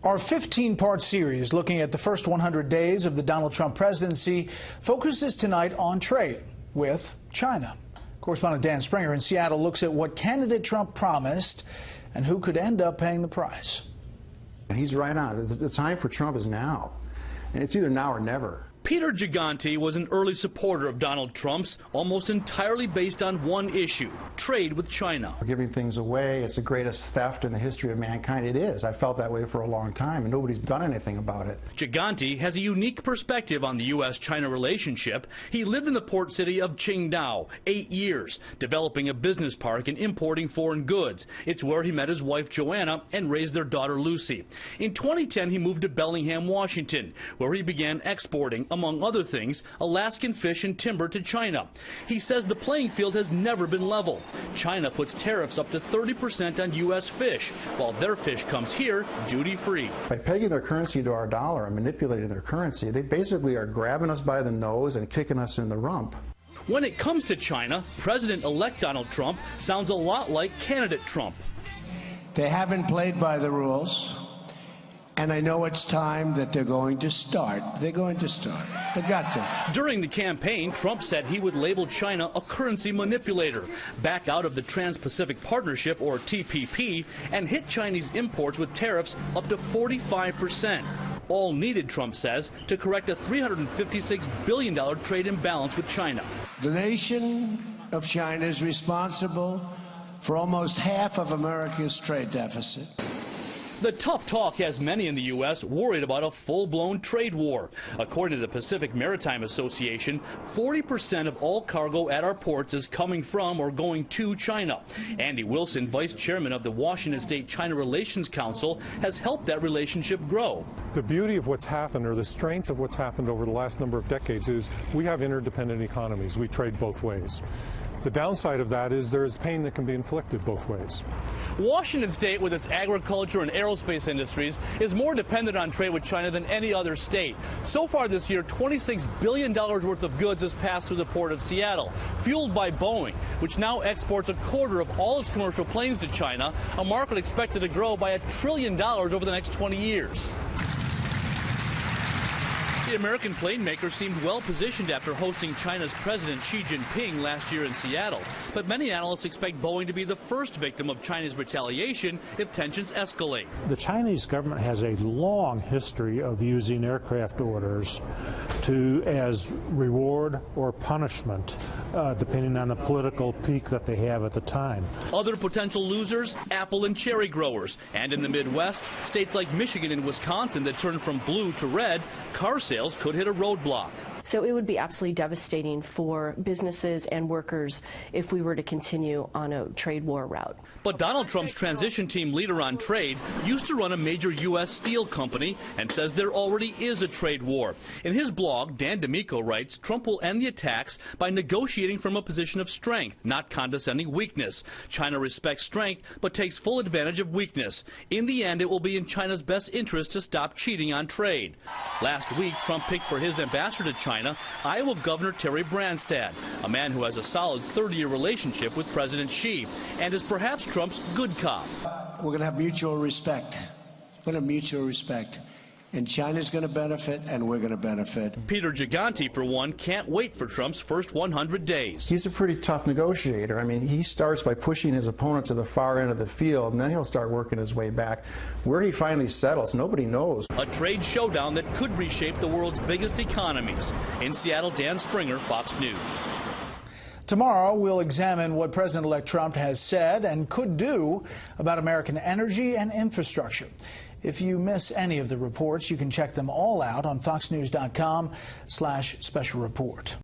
Our 15-part series looking at the first 100 days of the Donald Trump presidency focuses tonight on trade with China. Correspondent Dan Springer in Seattle looks at what candidate Trump promised and who could end up paying the price. And he's right on. The time for Trump is now. And it's either now or never. Peter Gigante was an early supporter of Donald Trump's, almost entirely based on one issue: trade with China. We're giving things away. It's the greatest theft in the history of mankind. It is. I felt that way for a long time, and nobody's done anything about it. Gigante has a unique perspective on the U.S.-China relationship. He lived in the port city of Qingdao 8 years, developing a business park and importing foreign goods. It's where he met his wife Joanna and raised their daughter Lucy. In 2010, he moved to Bellingham, Washington, where he began exporting, among other things, Alaskan fish and timber to China. He says the playing field has never been level. China puts tariffs up to 30% on U.S. fish, while their fish comes here duty-free. By pegging their currency to our dollar and manipulating their currency, they basically are grabbing us by the nose and kicking us in the rump. When it comes to China, President-elect Donald Trump sounds a lot like candidate Trump. They haven't played by the rules. And I know it's time that they're going to start. They're going to start. They've got to. During the campaign, Trump said he would label China a currency manipulator, back out of the Trans-Pacific Partnership, or TPP, and hit Chinese imports with tariffs up to 45%. All needed, Trump says, to correct a $356 billion trade imbalance with China. The nation of China is responsible for almost half of America's trade deficit. The tough talk has many in the U.S. worried about a full-blown trade war. According to the Pacific Maritime Association, 40% of all cargo at our ports is coming from or going to China. Andy Wilson, vice chairman of the Washington State China Relations Council, has helped that relationship grow. The beauty of what's happened, or the strength of what's happened over the last number of decades, is we have interdependent economies. We trade both ways. The downside of that is there is pain that can be inflicted both ways. Washington State, with its agriculture and aerospace industries, is more dependent on trade with China than any other state. So far this year, $26 billion worth of goods has passed through the port of Seattle, fueled by Boeing, which now exports a quarter of all its commercial planes to China, a market expected to grow by $1 trillion over the next 20 years. The American plane maker seemed well positioned after hosting China's President Xi Jinping last year in Seattle. But many analysts expect Boeing to be the first victim of China's retaliation if tensions escalate. The Chinese government has a long history of using aircraft orders as reward or punishment, depending on the political peak that they have at the time. Other potential losers, apple and cherry growers. And in the Midwest, states like Michigan and Wisconsin that turn from blue to red, car sales could hit a roadblock. So it would be absolutely devastating for businesses and workers if we were to continue on a trade war route. But Donald Trump's transition team leader on trade used to run a major U.S. steel company and says there already is a trade war. In his blog, Dan D'Amico writes, Trump will end the attacks by negotiating from a position of strength, not condescending weakness. China respects strength but takes full advantage of weakness. In the end, it will be in China's best interest to stop cheating on trade. Last week, Trump picked for his ambassador to China Iowa Governor Terry Branstad, a man who has a solid 30-year relationship with President Xi and is perhaps Trump's good cop. We're going to have mutual respect. We're going to have mutual respect. And China's going to benefit, and we're going to benefit. Peter Gigante, for one, can't wait for Trump's first 100 days. He's a pretty tough negotiator. I mean, he starts by pushing his opponent to the far end of the field, and then he'll start working his way back. Where he finally settles, nobody knows. A trade showdown that could reshape the world's biggest economies. In Seattle, Dan Springer, Fox News. Tomorrow, we'll examine what President-elect Trump has said and could do about American energy and infrastructure. If you miss any of the reports, you can check them all out on foxnews.com/special report.